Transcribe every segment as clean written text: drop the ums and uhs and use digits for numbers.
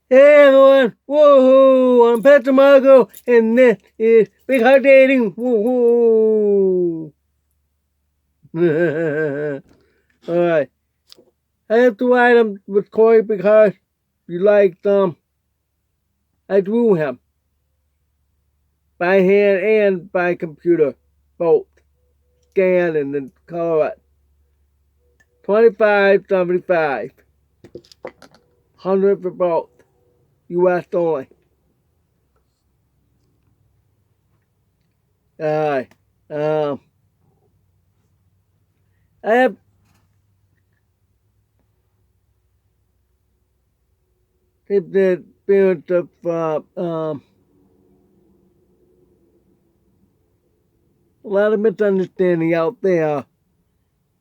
Hey everyone, woohoo! I'm Pastor Margo, and this is Big Heart Dating, woohoo! Alright, I have two items with CORY because you like them. I drew him by hand and by computer, both. Scan and then color it. 25.75. 100 for both. US only. Alright. I have the appearance of a lot of misunderstanding out there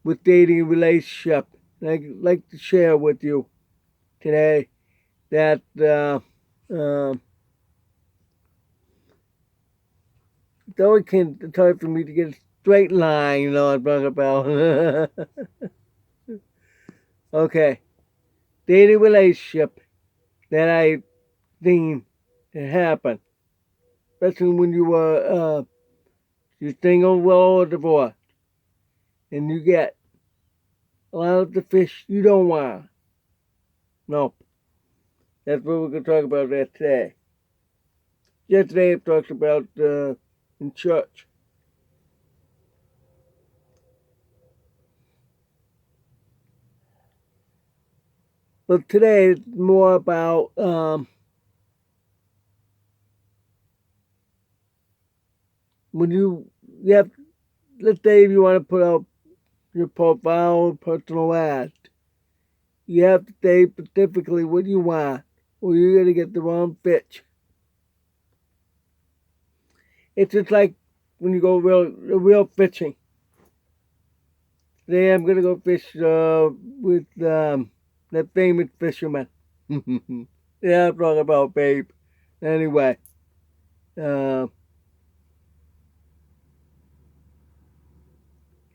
with dating and relationship. And I'd like to share with you today that it's always it's hard for me to get a straight line, you know what I'm talking about. Okay. Dating relationship that I've seen it happen. Especially when you were you're single, well, or divorced. And you get a lot of the fish you don't want. No. That's what we're going to talk about that today. Yesterday I talked about in church. But today it's more about when you have, let's say if you want to put out your profile, personal ad, you have to say specifically what you want, or you're going to get the wrong fish. It's just like when you go real fishing. Today I'm going to go fish with that famous fisherman. Yeah, I'm talking about babe. Anyway,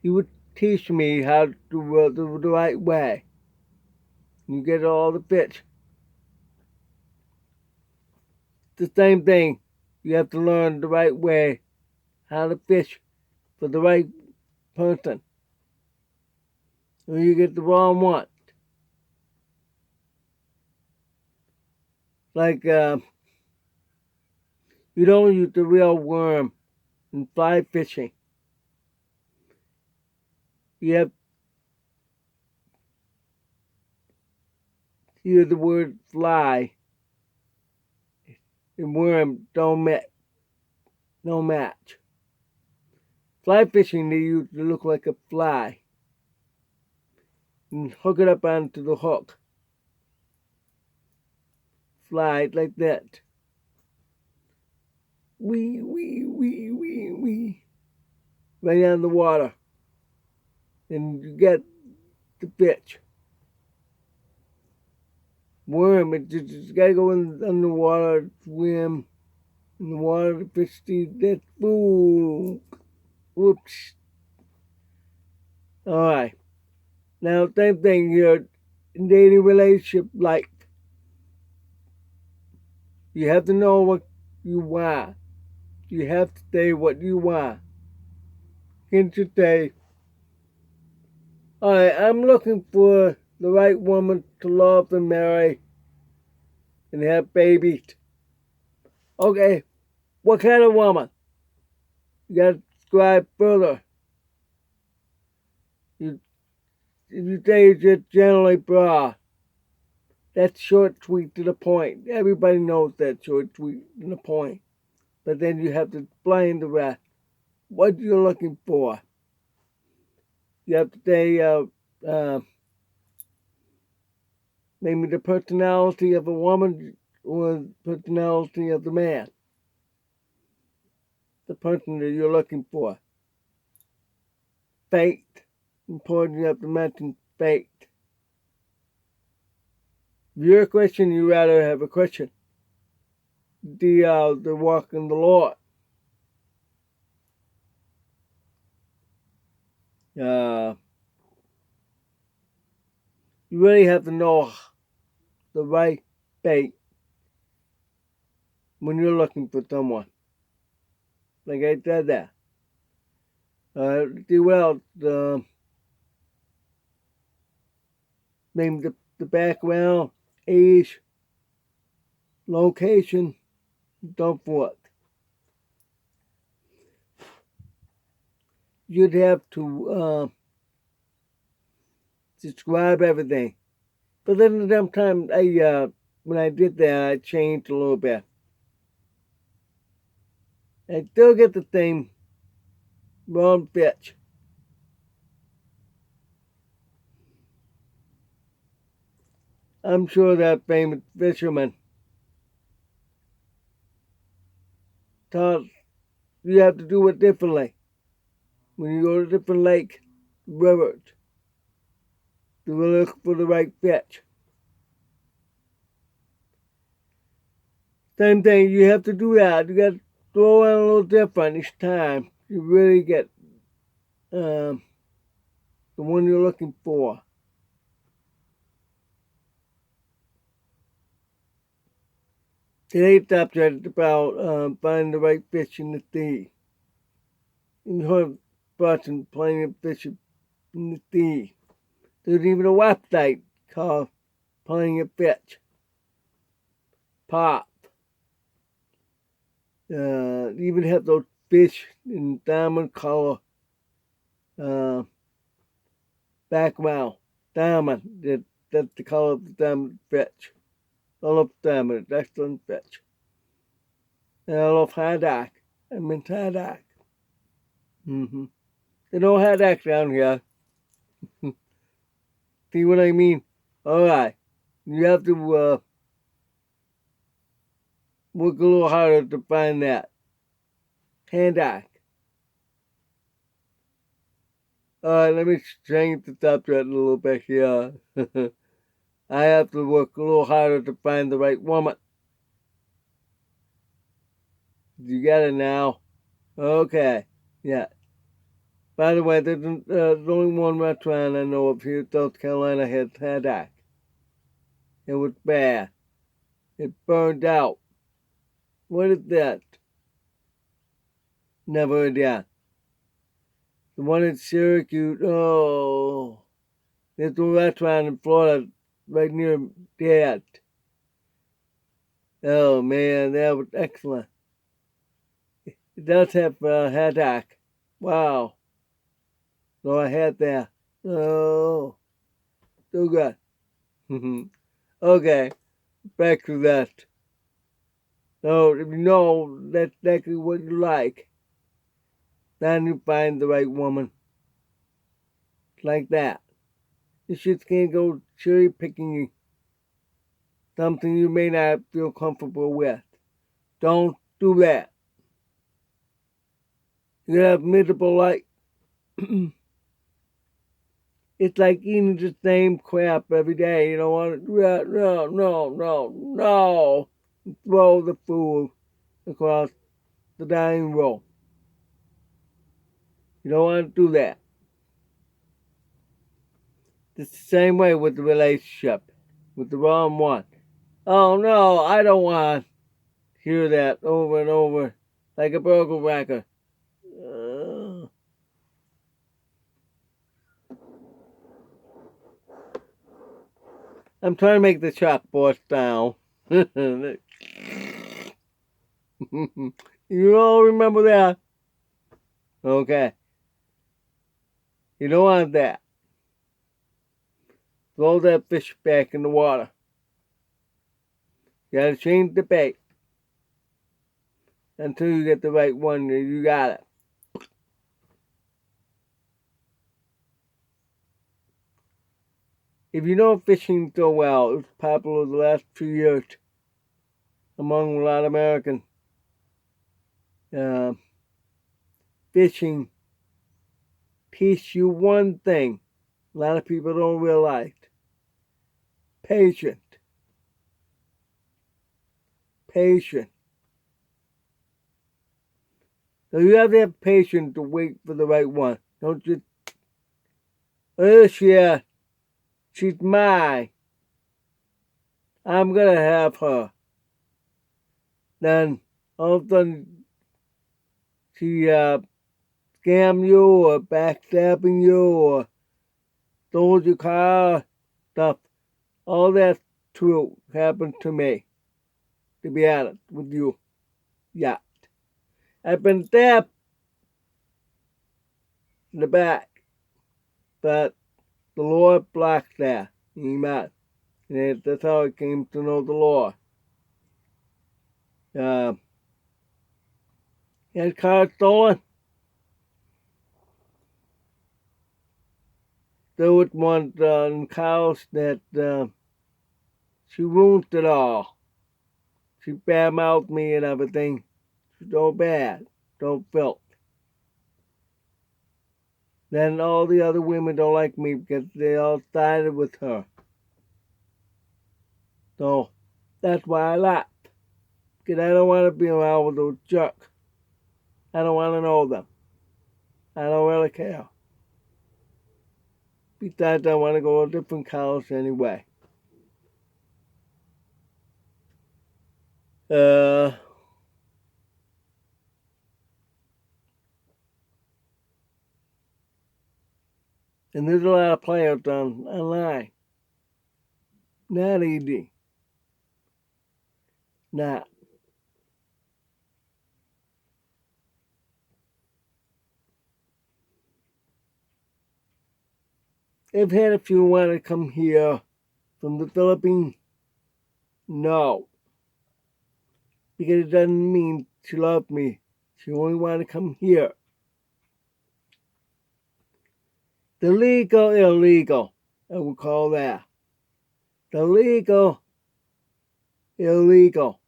he would teach me how to do the right way. You get all the fish. It's the same thing. You have to learn the right way, how to fish for the right person. Or you get the wrong one. Like, you don't use the real worm in fly fishing. You have to use the word fly and worm don't match. Fly fishing, they use to look like a fly and hook it up onto the hook. Fly like that. Wee. Right on the water. And you get the fish. Worm, it just gotta go in the water, swim in the water, the fish see that. Ooh. Whoops. Alright. Now, same thing here in dating relationship life. You have to know what you want. You have to say what you want. Can't you say, alright, I'm looking for the right woman to love and marry and have babies. Okay, what kind of woman? You gotta describe further. If you say it's just generally broad, that's short, sweet, to the point. Everybody knows that short, sweet, to the point. But then you have to explain the rest. What you're looking for. You have to say maybe the personality of a woman or the personality of the man. The person that you're looking for. Faith. Important, you have to mention faith. If you're a Christian, you rather have a Christian. The walk in the Lord. You really have to know the right faith when you're looking for someone. Like I said there. Do well. Name the background, age, location, so forth. You'd have to describe everything. But then sometimes when I did that, I changed a little bit. I still get the same wrong fish. I'm sure that famous fisherman taught you have to do it differently. When you go to different lake, rivers, to look for the right fish. Same thing, you have to do that. You got to throw in a little different each time. You really get the one you're looking for. Today's subject is about finding the right fish in the sea. You heard person playing fish in the sea. There's even a website called Playing a Fish. Pop. Even have those fish in diamond color background. Diamond. That's the color of the diamond fish. I love diamond. Excellent fish. And I love haddock. I meant haddock. Mm-hmm. They don't haddock down here. See what I mean? Alright. You have to work a little harder to find that. Haddock. Alright, let me change the subject a little bit here. I have to work a little harder to find the right woman. You got it now? Okay. Yeah. By the way, there's only one restaurant I know of here in South Carolina has haddock. It was bad. It burned out. What is that? Never again. The one in Syracuse, oh. There's a restaurant in Florida right near that. Oh man, that was excellent. It does have haddock. Wow. So I had that. Oh, so good. Okay, back to that. So if you know that's exactly what you like, then you find the right woman. Like that. You just can't go cherry picking something you may not feel comfortable with. Don't do that. You have miserable life. It's like eating the same crap every day. You don't want to do that. No. Throw the food across the dining room. You don't want to do that. It's the same way with the relationship, with the wrong one. Oh no, I don't want to hear that over and over like a burger whacker. I'm trying to make the chalkboard down. You all remember that? Okay. You don't want that. Throw that fish back in the water. You gotta change the bait until you get the right one. You got it. If you know fishing so well, it's popular the last 2 years among a lot of Americans. Fishing teaches you one thing a lot of people don't realize. Patience. So you have to have patience to wait for the right one. Don't just, oh yeah, she's mine. I'm gonna have her. then all of a sudden she scam you or backstabbing you or stole your car, stuff. All that's true happened to me, to be honest with you. Yeah. I've been stabbed in the back, but the Lord blocked that. Amen. And that's how I came to know the Lord. His car stolen. There was one in house that she ruined it all. She badmouthed me and everything. She's so bad, so filth. Then all the other women don't like me because they all sided with her. So that's why I left. Because I don't want to be around with those jerks. I don't want to know them. I don't really care. Besides, I want to go to a different college anyway. And there's a lot of players online. Not easy. Not. I've had a few want to come here from the Philippines. No. Because it doesn't mean she loved me. She only wanted to come here. The legal, illegal, I would call that. The legal, illegal.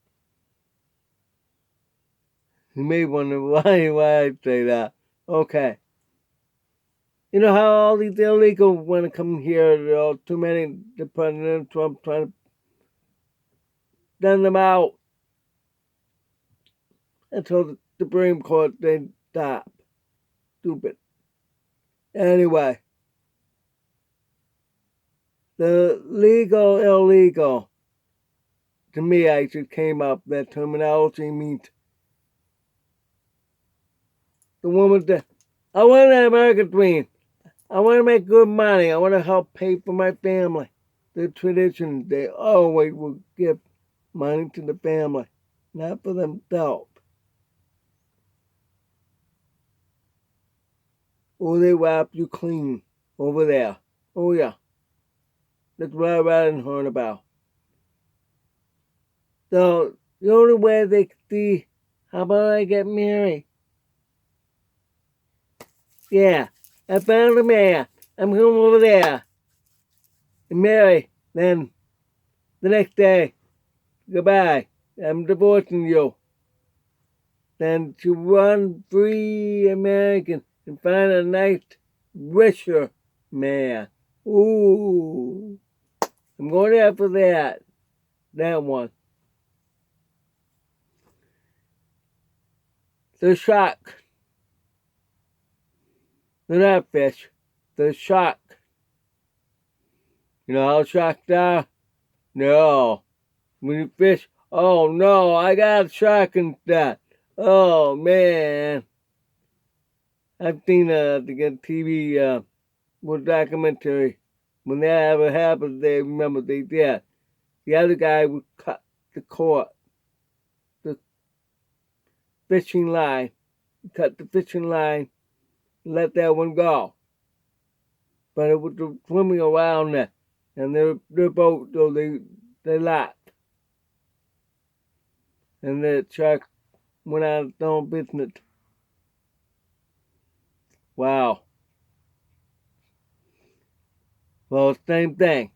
You may wonder why I say that. Okay. You know how all these illegal want to come here, there are too many, the President Trump trying to send them out until the Supreme Court, they stop. Stupid. Anyway. The legal, illegal, to me, I just came up, that terminology means the woman that, I want an American dream. I want to make good money. I want to help pay for my family. The tradition, they always will give money to the family, not for themselves. Or they wipe you clean over there. Oh yeah. That's what I read and heard about. So, the only way they could see, how about I get married? Yeah, I found a man. I'm going over there. And marry. Then, the next day, goodbye. I'm divorcing you. Then to run free American and find a nice, richer man. Ooh. I'm going after that. That one. The shark. They're not fish. The shark. You know how sharks are? No. When you fish, oh no, I got a shark instead. Oh man. I've seen the TV with documentary. When that ever happens, they remember they did. The other guy would cut the cord, the fishing line, cut the fishing line, let that one go. But it was swimming around there, and their boat, so they laughed. And the shark went out of its own business. Wow. Well, same thing.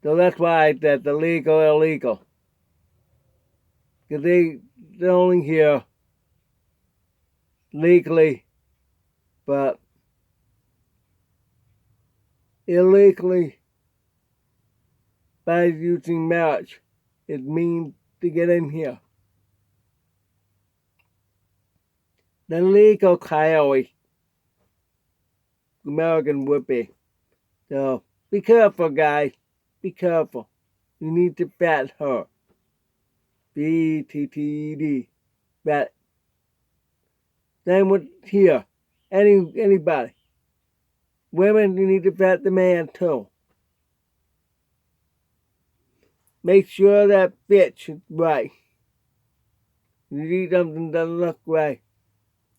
So that's why I said the legal, illegal. Because they're only here legally, but illegally by using marriage. It means to get in here. The legal coyote, American would be. So be careful, guys. Be careful. You need to vet her. VETTED. Vet. Same with here. Anybody. Women, you need to vet the man too. Make sure that bitch is right. You see something that doesn't look right.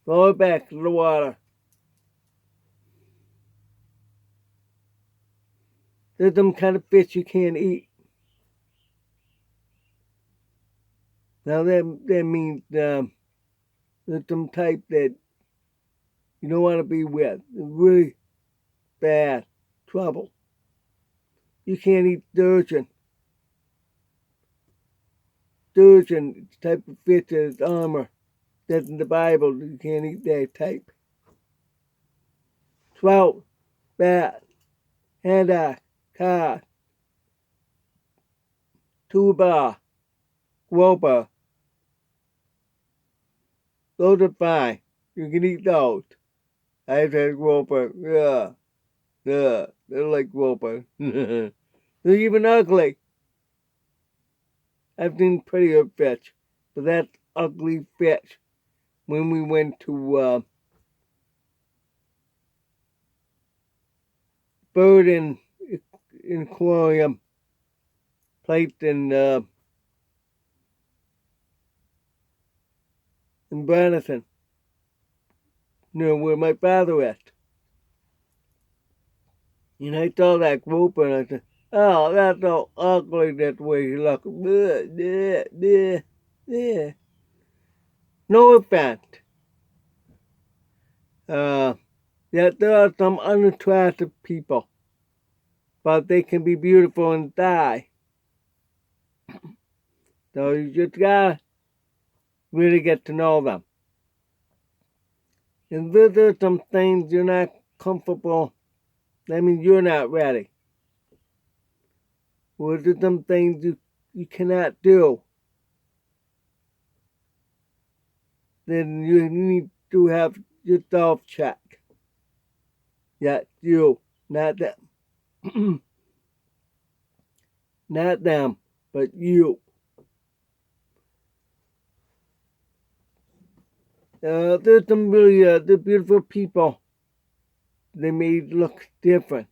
Throw it back to the water. There's some kind of fish you can't eat. Now that means there's some type that you don't want to be with. It's really bad trouble. You can't eat sturgeon. Sturgeon, it's type of fish that is armor. That's in the Bible. You can't eat that type. Trout, bat, haddock, cod, tuba, grouper. Those are fine. You can eat those. I've had grouper. Yeah. They're like grouper. They're even ugly. I've seen prettier fish, but that's ugly fish. When we went to bird in aquarium place in Branison, near where my father is. And I saw that grouper and I said, oh, that's so ugly that way he looks. No offense. That there are some unattractive people, but they can be beautiful inside. So you just gotta really get to know them. And if there's some things you're not comfortable, that means you're not ready. Or there's some things you cannot do, then you need to have yourself check. That's you, not them. Not them, but you. There's some really the beautiful people. They may look different.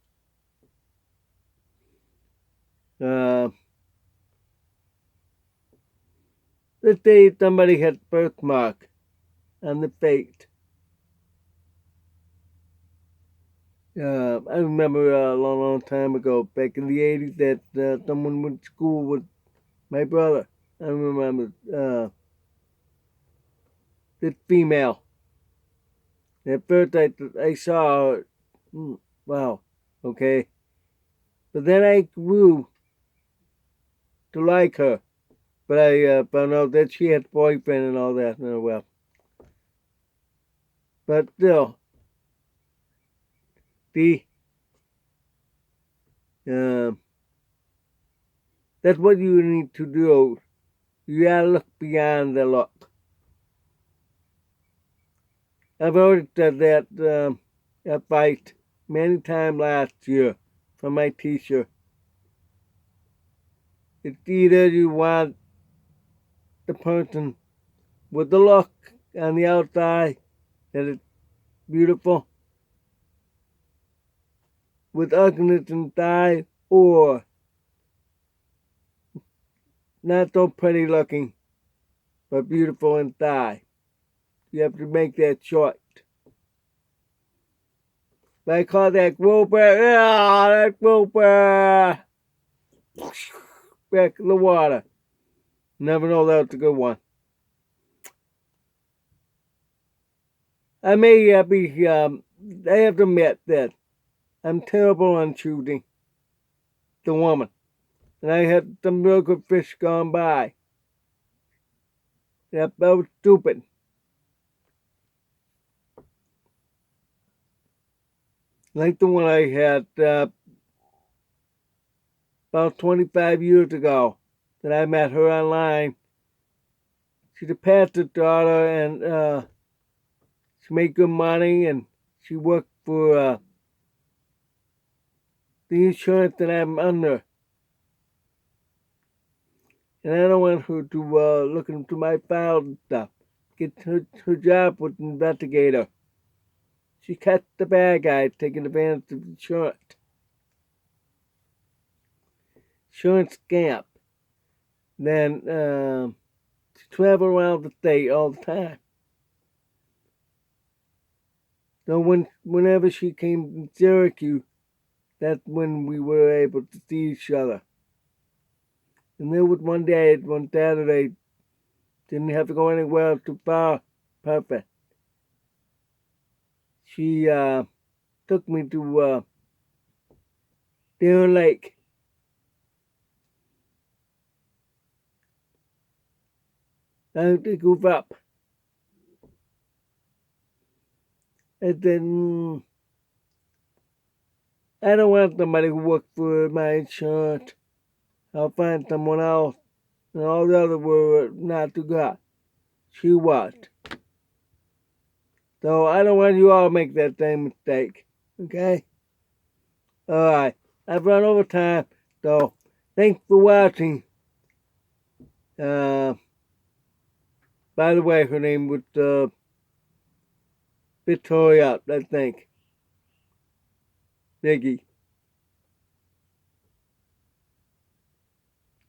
Let's say somebody had birthmark on the face. I remember a long time ago, back in the 80s, that someone went to school with my brother. I remember this female. At first I saw her, wow, okay. But then I grew to like her. But I found out that she had a boyfriend and all that. Oh, well. But still, that's what you need to do. You gotta look beyond the look. I've already said that advice many times last year from my teacher. It's either you want the person with the look on the outside that is beautiful, with ugliness inside, or not so pretty looking, but beautiful inside. You have to make that choice. But I call that grouper, that grouper. Back in the water. Never know that's a good one. I may be, I have to admit that I'm terrible on choosing the woman. And I had some real good fish gone by. That was stupid. Like the one I had about 25 years ago that I met her online. She's a pastor's daughter and she made good money and she worked for the insurance that I'm under. And I don't want her to look into my files and stuff. Get her job with an investigator. She caught the bad guy taking advantage of insurance. Insurance scamp. Then she traveled around the state all the time. So whenever she came to Syracuse, that's when we were able to see each other. And there was one day, one Saturday, didn't have to go anywhere too far. Perfect. She took me to Deer Lake. I to goof up. And then I don't want somebody who works for my insurance. I'll find someone else. And all the others were not too good. She was. So I don't want you all to make that same mistake. Okay? Alright. I've run over time. So thanks for watching. By the way, her name was Victoria, I think. Biggie.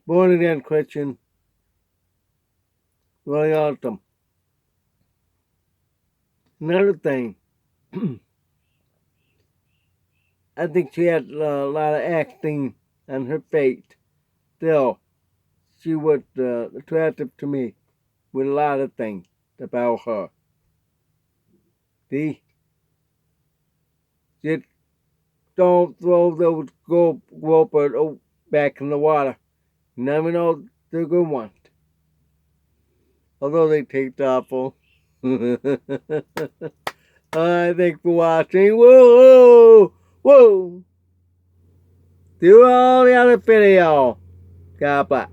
Born again Christian. Really awesome. Another thing. I think she had a lot of acting on her face. Still, she was attractive to me with a lot of things about her. See? Just don't throw those gropers back in the water. You never know they're good ones. Although they taste awful. Alright, thanks for watching. Whoa! Whoa! Do all the other video. God bless.